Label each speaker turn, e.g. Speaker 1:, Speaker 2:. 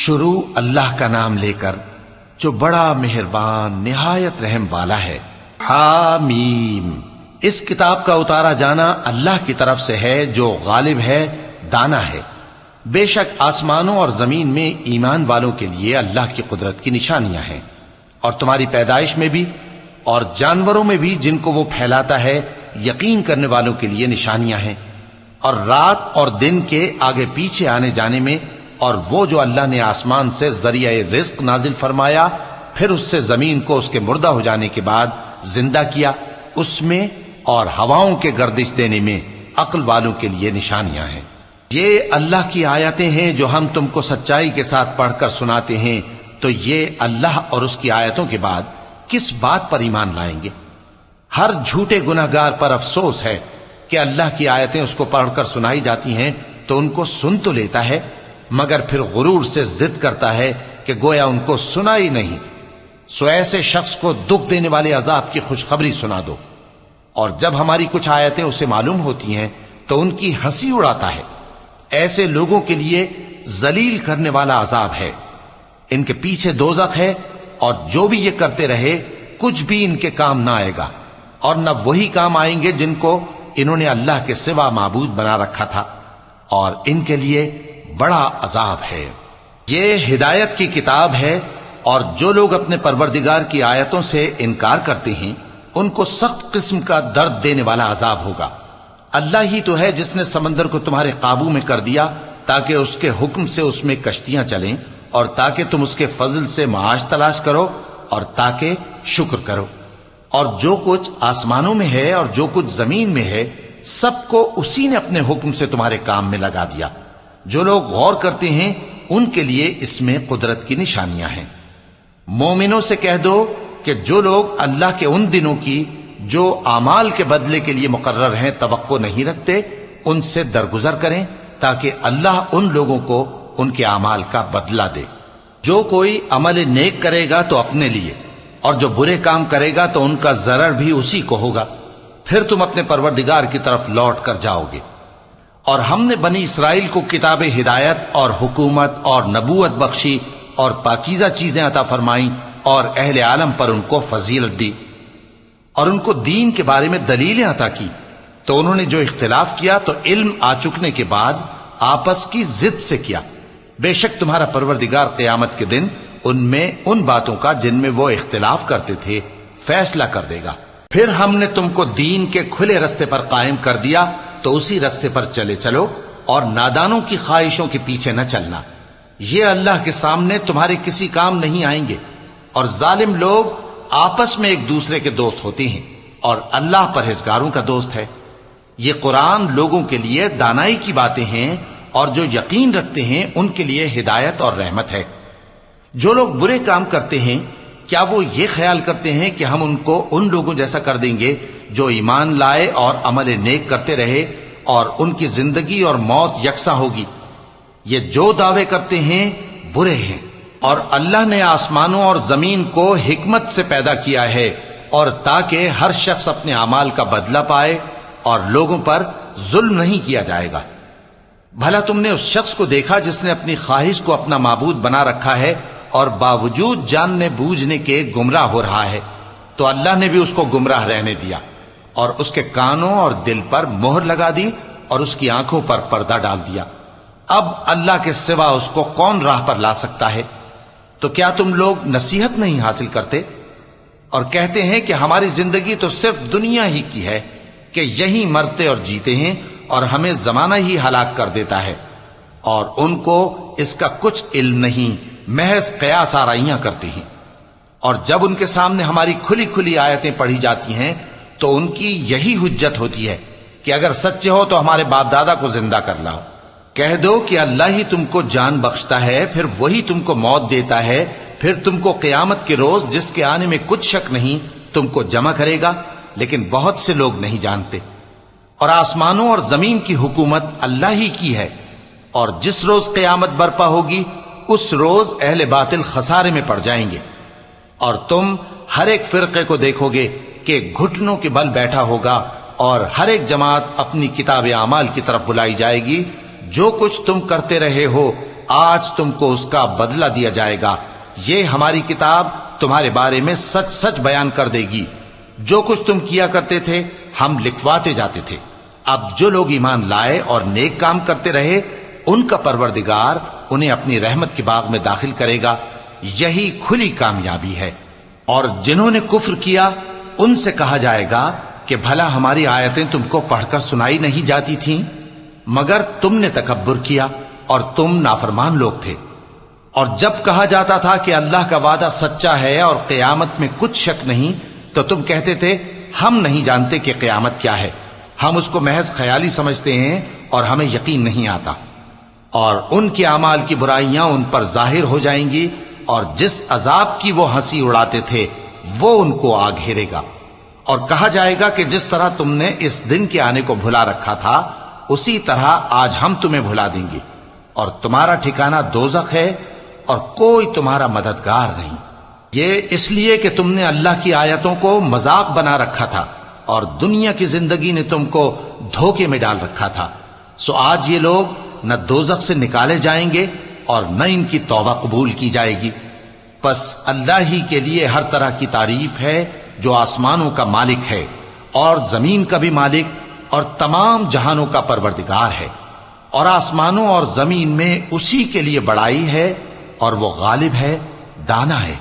Speaker 1: شروع اللہ کا نام لے کر جو بڑا مہربان نہایت رحم والا ہے۔ حامیم، اس کتاب کا اتارا جانا اللہ کی طرف سے ہے جو غالب ہے، دانا ہے۔ بے شک آسمانوں اور زمین میں ایمان والوں کے لیے اللہ کی قدرت کی نشانیاں ہیں، اور تمہاری پیدائش میں بھی اور جانوروں میں بھی جن کو وہ پھیلاتا ہے یقین کرنے والوں کے لیے نشانیاں ہیں، اور رات اور دن کے آگے پیچھے آنے جانے میں، اور وہ جو اللہ نے آسمان سے ذریعہ رزق نازل فرمایا پھر اس سے زمین کو اس کے مردہ ہو جانے کے بعد زندہ کیا، اس میں اور ہواؤں کے گردش دینے میں عقل والوں کے لیے نشانیاں ہیں۔ یہ اللہ کی آیتیں ہیں جو ہم تم کو سچائی کے ساتھ پڑھ کر سناتے ہیں، تو یہ اللہ اور اس کی آیتوں کے بعد کس بات پر ایمان لائیں گے؟ ہر جھوٹے گناہگار پر افسوس ہے کہ اللہ کی آیتیں اس کو پڑھ کر سنائی جاتی ہیں تو ان کو سن تو لیتا ہے، مگر پھر غرور سے ضد کرتا ہے کہ گویا ان کو سنا ہی نہیں۔ سو ایسے شخص کو دکھ دینے والے عذاب کی خوشخبری سنا دو، اور جب ہماری کچھ آیتیں اسے معلوم ہوتی ہیں تو ان کی ہنسی اڑاتا ہے۔ ایسے لوگوں کے لیے ذلیل کرنے والا عذاب ہے، ان کے پیچھے دوزخ ہے، اور جو بھی یہ کرتے رہے کچھ بھی ان کے کام نہ آئے گا، اور نہ وہی کام آئیں گے جن کو انہوں نے اللہ کے سوا معبود بنا رکھا تھا، اور ان کے لیے بڑا عذاب ہے۔ یہ ہدایت کی کتاب ہے، اور جو لوگ اپنے پروردگار کی آیتوں سے انکار کرتے ہیں ان کو سخت قسم کا درد دینے والا عذاب ہوگا۔ اللہ ہی تو ہے جس نے سمندر کو تمہارے قابو میں کر دیا تاکہ اس کے حکم سے اس میں کشتیاں چلیں، اور تاکہ تم اس کے فضل سے معاش تلاش کرو، اور تاکہ شکر کرو۔ اور جو کچھ آسمانوں میں ہے اور جو کچھ زمین میں ہے سب کو اسی نے اپنے حکم سے تمہارے کام میں لگا دیا۔ جو لوگ غور کرتے ہیں ان کے لیے اس میں قدرت کی نشانیاں ہیں۔ مومنوں سے کہہ دو کہ جو لوگ اللہ کے ان دنوں کی جو اعمال کے بدلے کے لیے مقرر ہیں توقع نہیں رکھتے ان سے درگزر کریں، تاکہ اللہ ان لوگوں کو ان کے اعمال کا بدلہ دے۔ جو کوئی عمل نیک کرے گا تو اپنے لیے، اور جو برے کام کرے گا تو ان کا ضرر بھی اسی کو ہوگا، پھر تم اپنے پروردگار کی طرف لوٹ کر جاؤ گے۔ اور ہم نے بنی اسرائیل کو کتاب ہدایت اور حکومت اور نبوت بخشی، اور پاکیزہ چیزیں عطا فرمائیں، اور اہل عالم پر ان کو فضیلت دی، اور ان کو دین کے بارے میں دلیلیں عطا کی، تو انہوں نے جو اختلاف کیا تو علم آ چکنے کے بعد آپس کی ضد سے کیا۔ بے شک تمہارا پروردگار قیامت کے دن ان میں ان باتوں کا جن میں وہ اختلاف کرتے تھے فیصلہ کر دے گا۔ پھر ہم نے تم کو دین کے کھلے رستے پر قائم کر دیا، تو اسی رستے پر چلے چلو، اور نادانوں کی خواہشوں کے پیچھے نہ چلنا۔ یہ اللہ کے سامنے تمہارے کسی کام نہیں آئیں گے، اور ظالم لوگ آپس میں ایک دوسرے کے دوست ہوتے ہیں، اور اللہ پرہیزگاروں کا دوست ہے۔ یہ قرآن لوگوں کے لیے دانائی کی باتیں ہیں، اور جو یقین رکھتے ہیں ان کے لیے ہدایت اور رحمت ہے۔ جو لوگ برے کام کرتے ہیں کیا وہ یہ خیال کرتے ہیں کہ ہم ان کو ان لوگوں جیسا کر دیں گے جو ایمان لائے اور عمل نیک کرتے رہے، اور ان کی زندگی اور موت یکساں ہوگی؟ یہ جو دعوے کرتے ہیں برے ہیں۔ اور اللہ نے آسمانوں اور زمین کو حکمت سے پیدا کیا ہے، اور تاکہ ہر شخص اپنے اعمال کا بدلہ پائے، اور لوگوں پر ظلم نہیں کیا جائے گا۔ بھلا تم نے اس شخص کو دیکھا جس نے اپنی خواہش کو اپنا معبود بنا رکھا ہے اور باوجود جاننے بوجھنے کے گمراہ ہو رہا ہے؟ تو اللہ نے بھی اس کو گمراہ رہنے دیا، اور اس کے کانوں اور دل پر مہر لگا دی، اور اس کی آنکھوں پر پردہ ڈال دیا۔ اب اللہ کے سوا اس کو کون راہ پر لا سکتا ہے؟ تو کیا تم لوگ نصیحت نہیں حاصل کرتے اور کہتے ہیں کہ ہماری زندگی تو صرف دنیا ہی کی ہے، کہ یہی مرتے اور جیتے ہیں، اور ہمیں زمانہ ہی ہلاک کر دیتا ہے؟ اور ان کو اس کا کچھ علم نہیں، محض قیاس آرائیاں کرتے ہیں۔ اور جب ان کے سامنے ہماری کھلی کھلی آیتیں پڑھی جاتی ہیں تو ان کی یہی حجت ہوتی ہے کہ اگر سچے ہو تو ہمارے باپ دادا کو زندہ کر لاؤ۔ کہہ دو کہ اللہ ہی تم کو جان بخشتا ہے، پھر وہی تم کو موت دیتا ہے، پھر تم کو قیامت کے روز جس کے آنے میں کچھ شک نہیں تم کو جمع کرے گا، لیکن بہت سے لوگ نہیں جانتے۔ اور آسمانوں اور زمین کی حکومت اللہ ہی کی ہے، اور جس روز قیامت برپا ہوگی اس روز اہل باطل خسارے میں پڑ جائیں گے۔ اور تم ہر ایک فرقے کو دیکھو گے کہ گھٹنوں کے بل بیٹھا ہوگا، اور ہر ایک جماعت اپنی کتاب اعمال کی طرف بلائی جائے گی۔ جو کچھ تم کرتے رہے ہو آج تم کو اس کا بدلہ دیا جائے گا، یہ ہماری کتاب تمہارے بارے میں سچ سچ بیان کر دے گی، جو کچھ تم کیا کرتے تھے ہم لکھواتے جاتے تھے۔ اب جو لوگ ایمان لائے اور نیک کام کرتے رہے ان کا پروردگار انہیں اپنی رحمت کے باغ میں داخل کرے گا، یہی کھلی کامیابی ہے۔ اور جنہوں نے کفر کیا ان سے کہا جائے گا کہ بھلا ہماری آیتیں تم کو پڑھ کر سنائی نہیں جاتی تھیں؟ مگر تم نے تکبر کیا اور تم نافرمان لوگ تھے۔ اور جب کہا جاتا تھا کہ اللہ کا وعدہ سچا ہے اور قیامت میں کچھ شک نہیں، تو تم کہتے تھے ہم نہیں جانتے کہ قیامت کیا ہے، ہم اس کو محض خیالی سمجھتے ہیں اور ہمیں یقین نہیں آتا۔ اور ان کے اعمال کی برائیاں ان پر ظاہر ہو جائیں گی، اور جس عذاب کی وہ ہنسی اڑاتے تھے وہ ان کو آ گھیرے گا۔ اور کہا جائے گا کہ جس طرح تم نے اس دن کے آنے کو بھلا رکھا تھا اسی طرح آج ہم تمہیں بھلا دیں گے، اور تمہارا ٹھکانہ دوزخ ہے اور کوئی تمہارا مددگار نہیں۔ یہ اس لیے کہ تم نے اللہ کی آیتوں کو مذاق بنا رکھا تھا اور دنیا کی زندگی نے تم کو دھوکے میں ڈال رکھا تھا، سو آج یہ لوگ نہ دوزخ سے نکالے جائیں گے اور نہ ان کی توبہ قبول کی جائے گی۔ پس اللہ ہی کے لیے ہر طرح کی تعریف ہے جو آسمانوں کا مالک ہے اور زمین کا بھی مالک اور تمام جہانوں کا پروردگار ہے، اور آسمانوں اور زمین میں اسی کے لیے بڑائی ہے، اور وہ غالب ہے، دانا ہے۔